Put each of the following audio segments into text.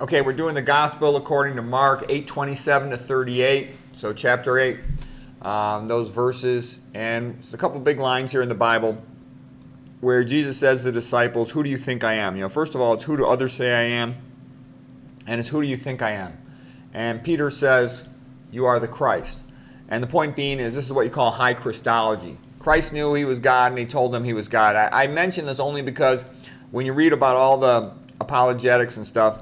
Okay, we're doing the gospel according to Mark 8:27 to 38. So chapter 8, those verses, and it's a couple big lines here in the Bible where Jesus says to the disciples, "Who do you think I am?" First of all, it's who do others say I am, and it's who do you think I am? And Peter says, "You are the Christ." And the point being is this is what you call high Christology. Christ knew he was God, and he told them he was God. I mention this only because when you read about all the apologetics and stuff,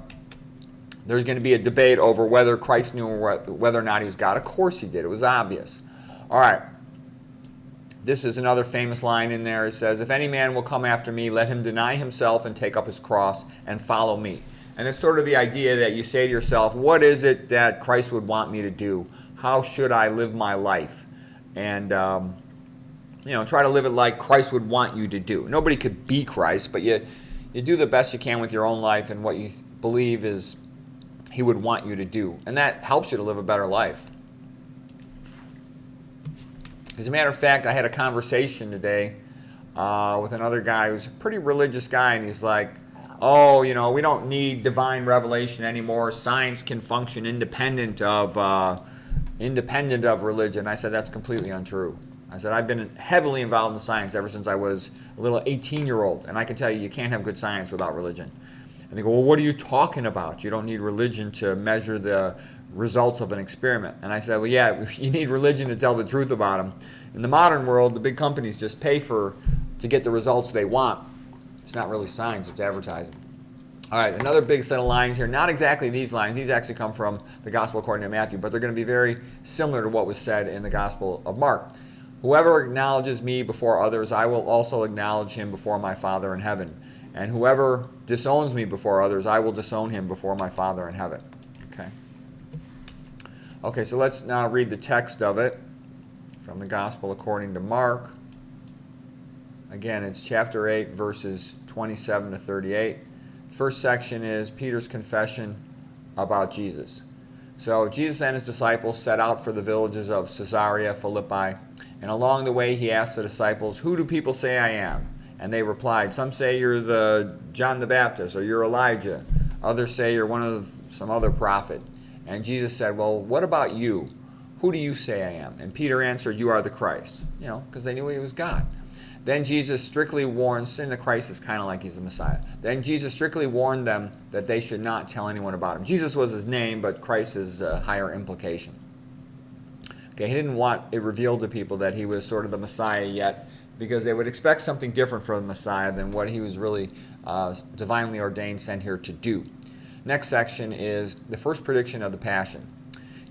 there's going to be a debate over whether Christ knew whether or not he was God. Of course he did. It was obvious. All right. This is another famous line in there. It says, "If any man will come after me, let him deny himself and take up his cross and follow me." And it's sort of the idea that you say to yourself, what is it that Christ would want me to do? How should I live my life? And, try to live it like Christ would want you to do. Nobody could be Christ, but you do the best you can with your own life and what you believe is he would want you to do. And that helps you to live a better life. As a matter of fact, I had a conversation today with another guy who's a pretty religious guy, and he's like, we don't need divine revelation anymore. Science can function independent of religion. I said, that's completely untrue. I said, I've been heavily involved in science ever since I was a little 18-year-old, and I can tell you can't have good science without religion. And they go, well, what are you talking about? You don't need religion to measure the results of an experiment. And I said, well, yeah, you need religion to tell the truth about them. In the modern world, the big companies just pay to get the results they want. It's not really science, it's advertising. All right, another big set of lines here. Not exactly these lines. These actually come from the Gospel according to Matthew, but they're going to be very similar to what was said in the Gospel of Mark. "Whoever acknowledges me before others, I will also acknowledge him before my Father in heaven. And whoever disowns me before others, I will disown him before my Father in heaven." Okay, so let's now read the text of it from the Gospel according to Mark. Again, it's chapter 8, verses 27 to 38. First section is Peter's confession about Jesus. So Jesus and his disciples set out for the villages of Caesarea Philippi, and along the way he asked the disciples, "Who do people say I am?" And they replied, "Some say you're the John the Baptist, or you're Elijah. Others say you're one of some other prophet." And Jesus said, "Well, what about you? Who do you say I am?" And Peter answered, "You are the Christ." Because they knew he was God. Then Jesus strictly warned, saying the Christ is kind of like he's the Messiah. Then Jesus strictly warned them that they should not tell anyone about him. Jesus was his name, but Christ is a higher implication. Okay, he didn't want it revealed to people that he was sort of the Messiah yet, because they would expect something different from the Messiah than what he was really divinely ordained, sent here to do. Next section is the first prediction of the Passion.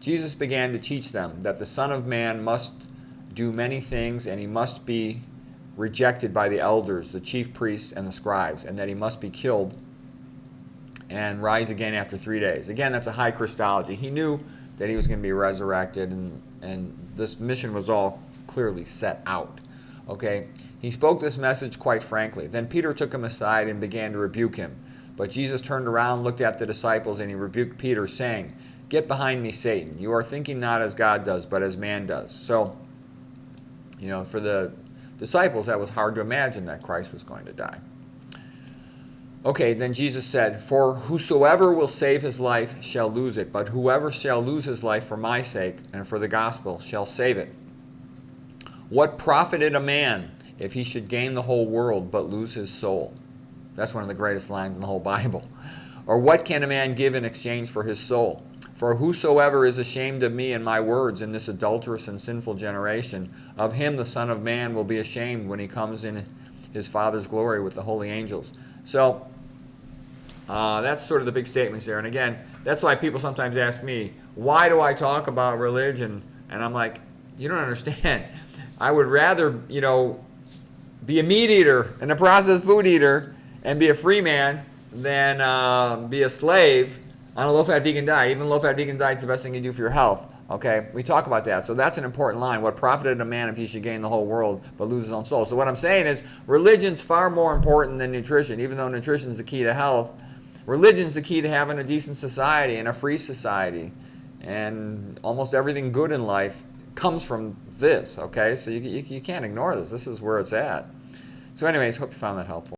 Jesus began to teach them that the Son of Man must do many things, and he must be rejected by the elders, the chief priests, and the scribes, and that he must be killed and rise again after 3 days. Again, that's a high Christology. He knew that he was going to be resurrected, and this mission was all clearly set out. Okay, he spoke this message quite frankly. Then Peter took him aside and began to rebuke him. But Jesus turned around, looked at the disciples, and he rebuked Peter, saying, "Get behind me, Satan. You are thinking not as God does, but as man does." So, for the disciples, that was hard to imagine that Christ was going to die. Okay, then Jesus said, "For whosoever will save his life shall lose it, but whoever shall lose his life for my sake and for the gospel shall save it. What profited a man if he should gain the whole world but lose his soul?" That's one of the greatest lines in the whole Bible. "Or what can a man give in exchange for his soul? For whosoever is ashamed of me and my words in this adulterous and sinful generation, of him the Son of Man will be ashamed when he comes in his Father's glory with the holy angels." So that's sort of the big statements there. And again, that's why people sometimes ask me, why do I talk about religion? And I'm like, you don't understand. I would rather, be a meat eater and a processed food eater and be a free man than be a slave on a low-fat vegan diet. Even low-fat vegan diet is the best thing you do for your health. Okay, we talk about that. So that's an important line. What profited a man if he should gain the whole world but lose his own soul? So what I'm saying is religion's far more important than nutrition. Even though nutrition is the key to health, religion's the key to having a decent society and a free society. And almost everything good in life comes from this, okay? So you can't ignore this. This is where it's at. So anyways, hope you found that helpful.